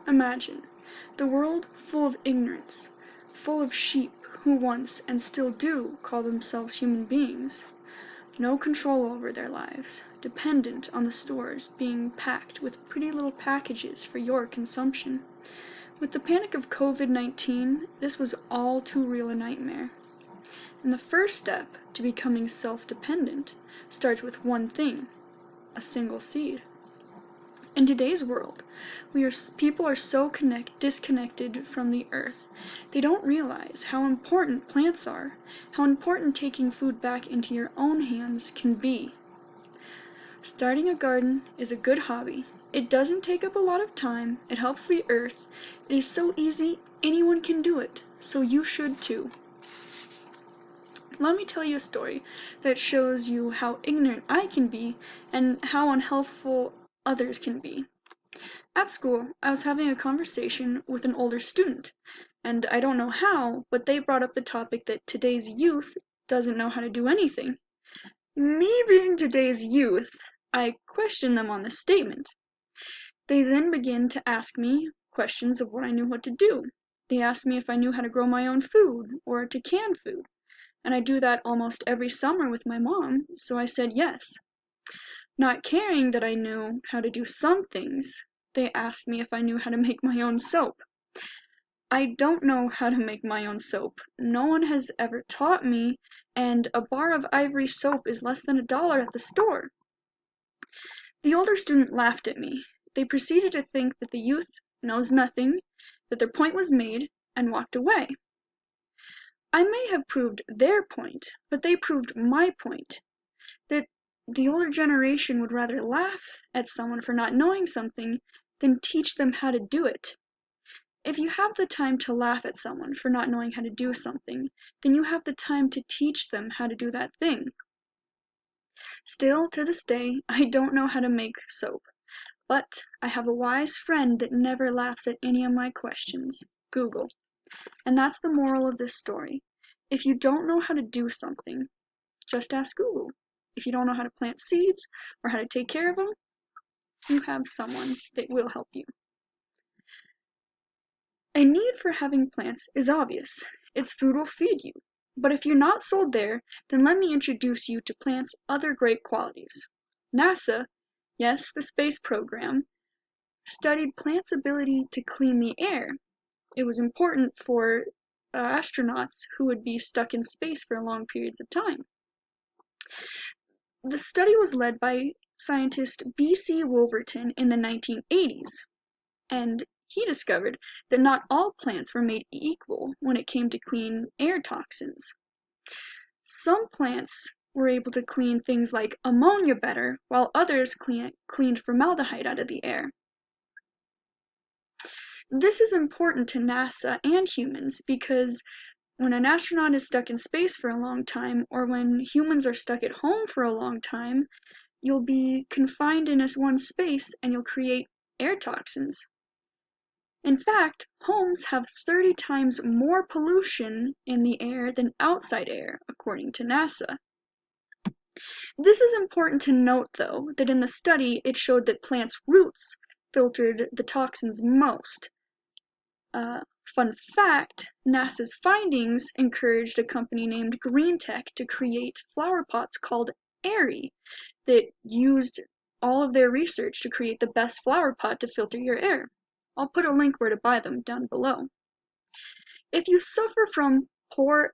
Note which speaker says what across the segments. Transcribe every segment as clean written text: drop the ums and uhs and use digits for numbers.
Speaker 1: Imagine the world full of ignorance, full of sheep who once and still do call themselves human beings. No control over their lives, dependent on the stores being packed with pretty little packages for your consumption. With the panic of COVID-19, this was all too real a nightmare. And the first step to becoming self-dependent starts with one thing: a single seed. In today's world, people are so disconnected from the earth. They don't realize how important plants are, how important taking food back into your own hands can be. Starting a garden is a good hobby. It doesn't take up a lot of time, it helps the earth, it is so easy, anyone can do it, so you should too. Let me tell you a story that shows you how ignorant I can be and how unhelpful others can be. At school, I was having a conversation with an older student, and I don't know how, but they brought up the topic that today's youth doesn't know how to do anything. Me being today's youth, I questioned them on this statement. They then began to ask me questions of what I knew what to do. They asked me if I knew how to grow my own food or to can food, and I do that almost every summer with my mom, so I said yes. Not caring that I knew how to do some things, they asked me if I knew how to make my own soap. I don't know how to make my own soap. No one has ever taught me, and a bar of ivory soap is less than $1 at the store. The older student laughed at me. They proceeded to think that the youth knows nothing, that their point was made, and walked away. I may have proved their point, but they proved my point, that the older generation would rather laugh at someone for not knowing something than teach them how to do it. If you have the time to laugh at someone for not knowing how to do something, then you have the time to teach them how to do that thing. Still, to this day, I don't know how to make soap, but I have a wise friend that never laughs at any of my questions, Google. And that's the moral of this story. If you don't know how to do something, just ask Google. If you don't know how to plant seeds or how to take care of them, you have someone that will help you. A need for having plants is obvious. Its food will feed you. But if you're not sold there, then let me introduce you to plants' other great qualities. NASA, yes, the space program, studied plants' ability to clean the air. It was important for astronauts who would be stuck in space for long periods of time. The study was led by scientist B.C. Wolverton in the 1980s, and he discovered that not all plants were made equal when it came to clean air toxins. Some plants were able to clean things like ammonia better, while others cleaned formaldehyde out of the air. This is important to NASA and humans because when an astronaut is stuck in space for a long time, or when humans are stuck at home for a long time, you'll be confined in one space and you'll create air toxins. In fact, homes have 30 times more pollution in the air than outside air, according to NASA. This is important to note, though, that in the study it showed that plants' roots filtered the toxins most. Fun fact, NASA's findings encouraged a company named Green Tech to create flower pots called Airy that used all of their research to create the best flower pot to filter your air. I'll put a link where to buy them down below. If you suffer from poor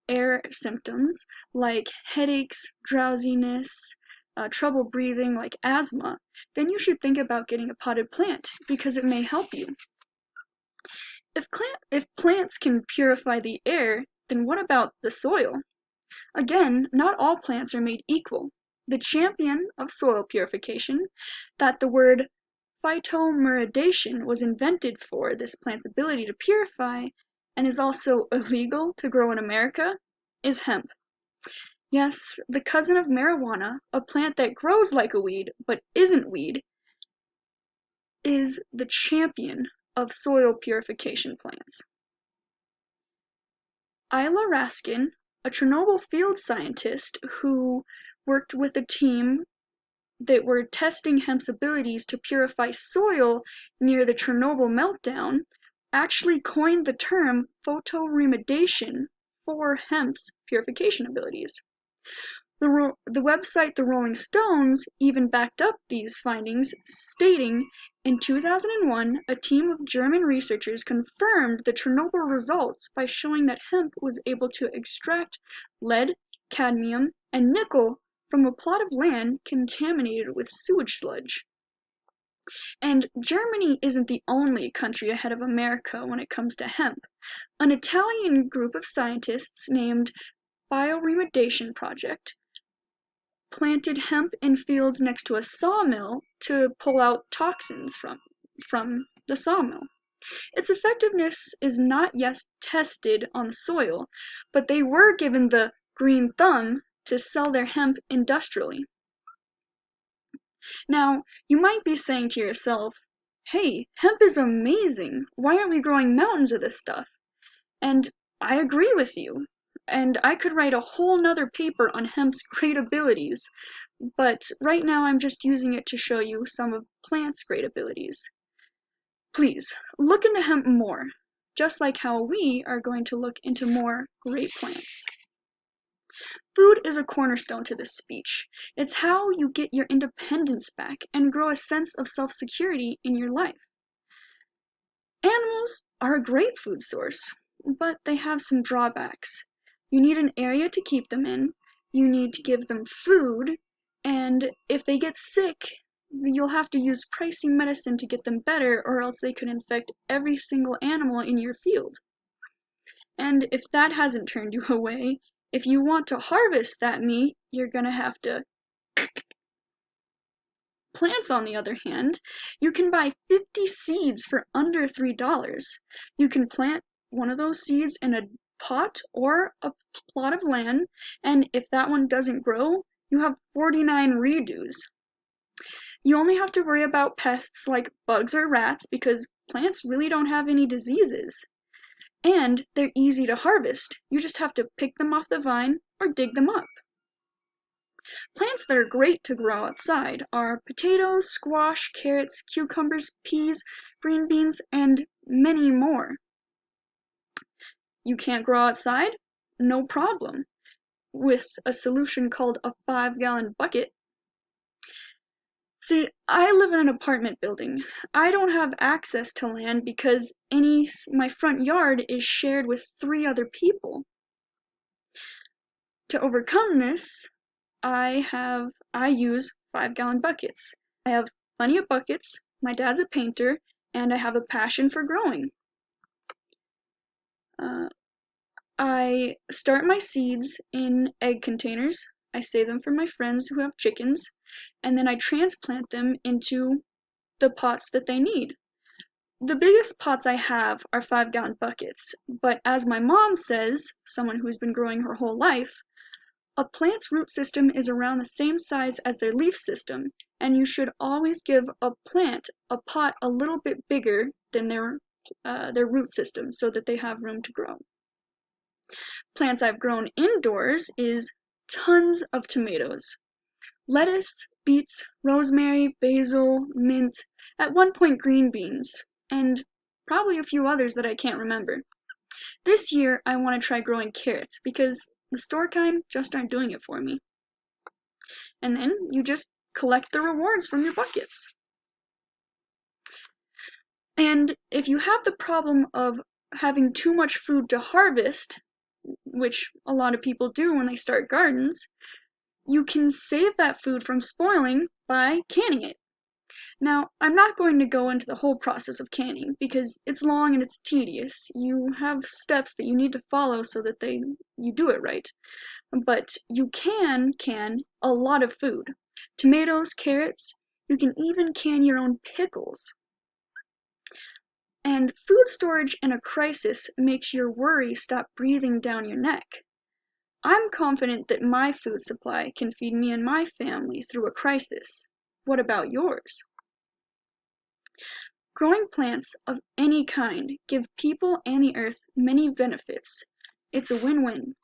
Speaker 1: air symptoms like headaches, drowsiness, trouble breathing like asthma, then you should think about getting a potted plant because it may help you. If plants can purify the air, then what about the soil? Again, not all plants are made equal. The champion of soil purification, that the word phytomeridation was invented for this plant's ability to purify and is also illegal to grow in America, is hemp. Yes, the cousin of marijuana, a plant that grows like a weed but isn't weed, is the champion of soil purification plants. Isla Raskin, a Chernobyl field scientist who worked with a team that were testing hemp's abilities to purify soil near the Chernobyl meltdown actually coined the term photoremediation for hemp's purification abilities. The website The Rolling Stones even backed up these findings, stating, in 2001, a team of German researchers confirmed the Chernobyl results by showing that hemp was able to extract lead, cadmium, and nickel from a plot of land contaminated with sewage sludge. And Germany isn't the only country ahead of America when it comes to hemp. An Italian group of scientists named Bioremediation Project planted hemp in fields next to a sawmill to pull out toxins from the sawmill. Its effectiveness is not yet tested on the soil, but they were given the green thumb to sell their hemp industrially. Now, you might be saying to yourself, hey, hemp is amazing. Why aren't we growing mountains of this stuff? And I agree with you. And I could write a whole nother paper on hemp's great abilities, but right now I'm just using it to show you some of plants' great abilities. Please, look into hemp more, just like how we are going to look into more great plants. Food is a cornerstone to this speech. It's how you get your independence back and grow a sense of self-security in your life. Animals are a great food source, but they have some drawbacks. You need an area to keep them in, you need to give them food, and if they get sick, you'll have to use pricey medicine to get them better, or else they could infect every single animal in your field. And if that hasn't turned you away, if you want to harvest that meat, you're gonna have to. Plants, on the other hand, you can buy 50 seeds for under $3. You can plant one of those seeds in a pot or a plot of land, and if that one doesn't grow, you have 49 redos. You only have to worry about pests like bugs or rats because plants really don't have any diseases. And they're easy to harvest. You just have to pick them off the vine or dig them up. Plants that are great to grow outside are potatoes, squash, carrots, cucumbers, peas, green beans, and many more. You can't grow outside? No problem. With a solution called a 5-gallon bucket. See, I live in an apartment building. I don't have access to land because my front yard is shared with 3 other people. To overcome this, I use 5-gallon buckets. I have plenty of buckets, my dad's a painter, and I have a passion for growing. I start my seeds in egg containers. I save them for my friends who have chickens, and then I transplant them into the pots that they need. The biggest pots I have are 5-gallon buckets, but as my mom says, someone who's been growing her whole life, a plant's root system is around the same size as their leaf system, and you should always give a plant a pot a little bit bigger than their root system so that they have room to grow. Plants I've grown indoors is tons of tomatoes, lettuce, beets, rosemary, basil, mint, at one point green beans, and probably a few others that I can't remember. This year I want to try growing carrots because the store kind just aren't doing it for me. And then you just collect the rewards from your buckets. And if you have the problem of having too much food to harvest, which a lot of people do when they start gardens, you can save that food from spoiling by canning it. Now, I'm not going to go into the whole process of canning because it's long and it's tedious. You have steps that you need to follow so that you do it right. But you can can a lot of food. Tomatoes, carrots, you can even can your own pickles. And food storage in a crisis makes your worry stop breathing down your neck. I'm confident that my food supply can feed me and my family through a crisis. What about yours? Growing plants of any kind give people and the earth many benefits. It's a win-win.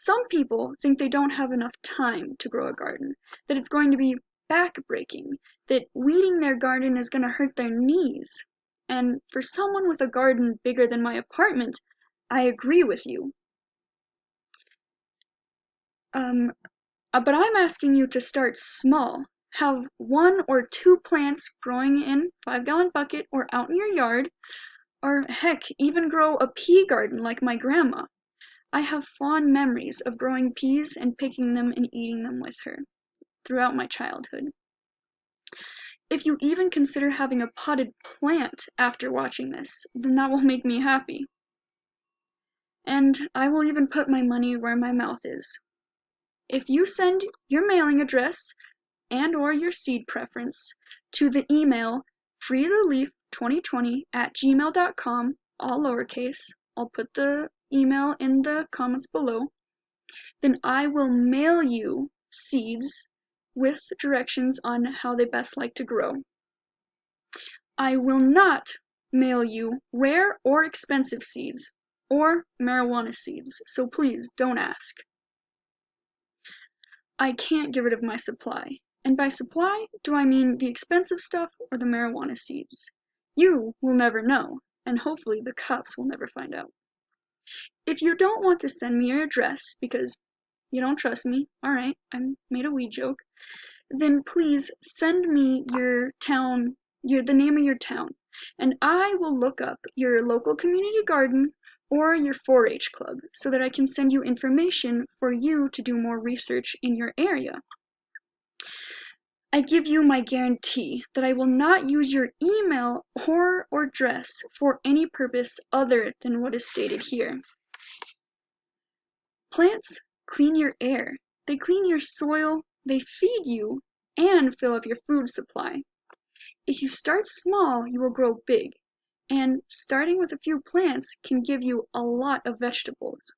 Speaker 1: Some people think they don't have enough time to grow a garden, that it's going to be back-breaking, that weeding their garden is going to hurt their knees. And for someone with a garden bigger than my apartment, I agree with you. But I'm asking you to start small. Have 1 or 2 plants growing in 5-gallon bucket or out in your yard, or heck, even grow a pea garden like my grandma. I have fond memories of growing peas and picking them and eating them with her throughout my childhood. If you even consider having a potted plant after watching this, then that will make me happy. And I will even put my money where my mouth is. If you send your mailing address and/or your seed preference to the email freetheleaf2020@gmail.com, all lowercase, I'll put the email in the comments below, then I will mail you seeds with directions on how they best like to grow. I will not mail you rare or expensive seeds or marijuana seeds, so please don't ask. I can't get rid of my supply. And by supply, do I mean the expensive stuff or the marijuana seeds? You will never know, and hopefully the cops will never find out. If you don't want to send me your address because you don't trust me, alright, I made a weed joke, then please send me your town, the name of your town, and I will look up your local community garden or your 4-H club so that I can send you information for you to do more research in your area. I give you my guarantee that I will not use your email or address for any purpose other than what is stated here. Plants clean your air, they clean your soil, they feed you, and fill up your food supply. If you start small, you will grow big, and starting with a few plants can give you a lot of vegetables.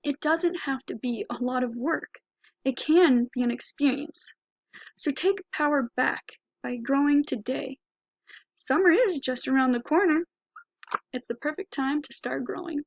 Speaker 1: It doesn't have to be a lot of work. It can be an experience. So take power back by growing today. Summer is just around the corner. It's the perfect time to start growing.